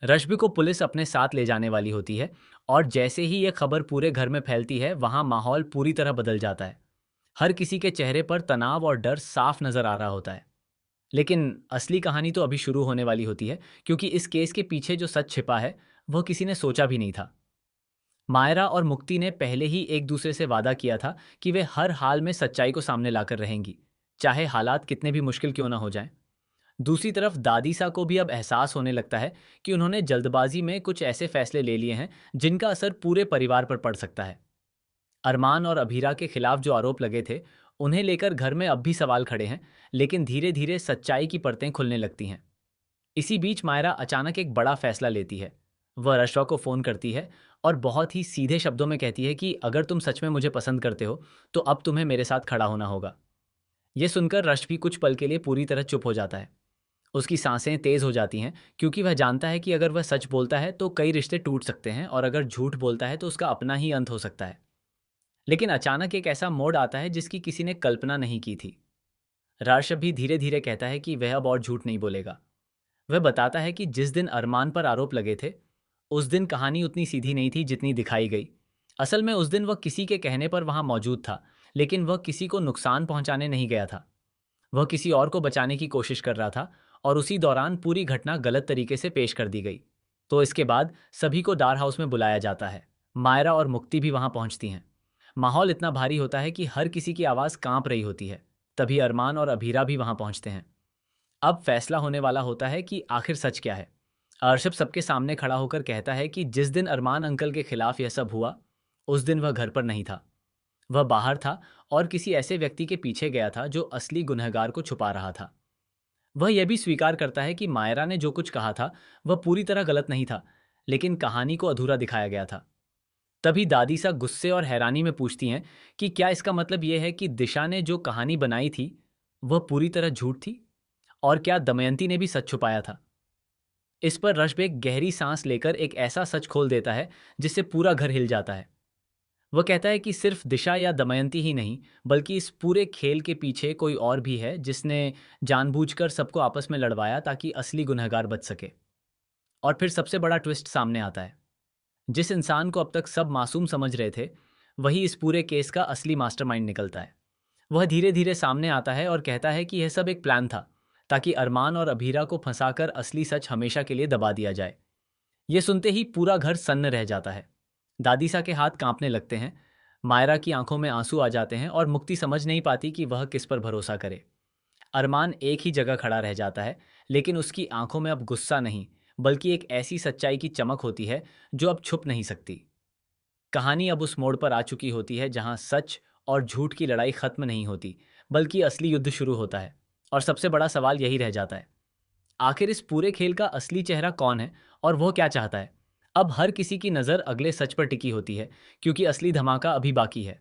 रश्मि को पुलिस अपने साथ ले जाने वाली होती है और जैसे ही ये खबर पूरे घर में फैलती है वहां माहौल पूरी तरह बदल जाता है। हर किसी के चेहरे पर तनाव और डर साफ नजर आ रहा होता है। लेकिन असली कहानी तो अभी शुरू होने वाली होती है, क्योंकि इस केस के पीछे जो सच छिपा है वह किसी ने सोचा भी नहीं था। मायरा और मुक्ति ने पहले ही एक दूसरे से वादा किया था कि वे हर हाल में सच्चाई को सामने लाकर रहेंगी, चाहे हालात कितने भी मुश्किल क्यों ना हो जाएं। दूसरी तरफ दादीसा को भी अब एहसास होने लगता है कि उन्होंने जल्दबाजी में कुछ ऐसे फैसले ले लिए हैं जिनका असर पूरे परिवार पर पड़ सकता है। अरमान और अभीरा के खिलाफ जो आरोप लगे थे, उन्हें लेकर घर में अब भी सवाल खड़े हैं, लेकिन धीरे धीरे सच्चाई की परतें खुलने लगती हैं। इसी बीच मायरा अचानक एक बड़ा फैसला लेती है। वह रशवा को फोन करती है और बहुत ही सीधे शब्दों में कहती है कि अगर तुम सच में मुझे पसंद करते हो तो अब तुम्हें मेरे साथ खड़ा होना होगा। यह सुनकर रश भी कुछ पल के लिए पूरी तरह चुप हो जाता है। उसकी सांसें तेज हो जाती हैं, क्योंकि वह जानता है कि अगर वह सच बोलता है तो कई रिश्ते टूट सकते हैं और अगर झूठ बोलता है तो उसका अपना ही अंत हो सकता है। लेकिन अचानक एक ऐसा मोड़ आता है जिसकी किसी ने कल्पना नहीं की थी। रार्षभ भी धीरे धीरे कहता है कि वह अब और झूठ नहीं बोलेगा। वह बताता है कि जिस दिन अरमान पर आरोप लगे थे, उस दिन कहानी उतनी सीधी नहीं थी जितनी दिखाई गई। असल में उस दिन वह किसी के कहने पर वहां मौजूद था, लेकिन वह किसी को नुकसान पहुंचाने नहीं गया था। वह किसी और को बचाने की कोशिश कर रहा था और उसी दौरान पूरी घटना गलत तरीके से पेश कर दी गई। तो इसके बाद सभी को डार हाउस में बुलाया जाता है। मायरा और मुक्ति भी वहां पहुंचती हैं। माहौल इतना भारी होता है कि हर किसी की आवाज़ कांप रही होती है। तभी अरमान और अभीरा भी वहां पहुंचते हैं। अब फैसला होने वाला होता है कि आखिर सच क्या है। अर्शब सबके सामने खड़ा होकर कहता है कि जिस दिन अरमान अंकल के खिलाफ यह सब हुआ, उस दिन वह घर पर नहीं था। वह बाहर था और किसी ऐसे व्यक्ति के पीछे गया था जो असली गुनहगार को छुपा रहा था। वह यह भी स्वीकार करता है कि मायरा ने जो कुछ कहा था वह पूरी तरह गलत नहीं था, लेकिन कहानी को अधूरा दिखाया गया था। तभी दादी सा गुस्से और हैरानी में पूछती हैं कि क्या इसका मतलब यह है कि दिशा ने जो कहानी बनाई थी वह पूरी तरह झूठ थी, और क्या दमयंती ने भी सच छुपाया था। इस पर रशबेग गहरी सांस लेकर एक ऐसा सच खोल देता है जिससे पूरा घर हिल जाता है। वह कहता है कि सिर्फ दिशा या दमयंती ही नहीं, बल्कि इस पूरे खेल के पीछे कोई और भी है जिसने जानबूझकर सबको आपस में लड़वाया ताकि असली गुनहगार बच सके। और फिर सबसे बड़ा ट्विस्ट सामने आता है। जिस इंसान को अब तक सब मासूम समझ रहे थे, वही इस पूरे केस का असली मास्टरमाइंड निकलता है। वह धीरे धीरे सामने आता है और कहता है कि यह सब एक प्लान था, ताकि अरमान और अभीरा को फंसाकर असली सच हमेशा के लिए दबा दिया जाए। यह सुनते ही पूरा घर सन्न रह जाता है। दादीसा के हाथ कांपने लगते हैं। मायरा की आंखों में आंसू आ जाते हैं और मुक्ति समझ नहीं पाती कि वह किस पर भरोसा करे। अरमान एक ही जगह खड़ा रह जाता है, लेकिन उसकी आंखों में अब गुस्सा नहीं, बल्कि एक ऐसी सच्चाई की चमक होती है जो अब छुप नहीं सकती। कहानी अब उस मोड़ पर आ चुकी होती है जहां सच और झूठ की लड़ाई खत्म नहीं होती, बल्कि असली युद्ध शुरू होता है। और सबसे बड़ा सवाल यही रह जाता है, आखिर इस पूरे खेल का असली चेहरा कौन है और वो क्या चाहता है। अब हर किसी की नज़र अगले सच पर टिकी होती है, क्योंकि असली धमाका अभी बाकी है।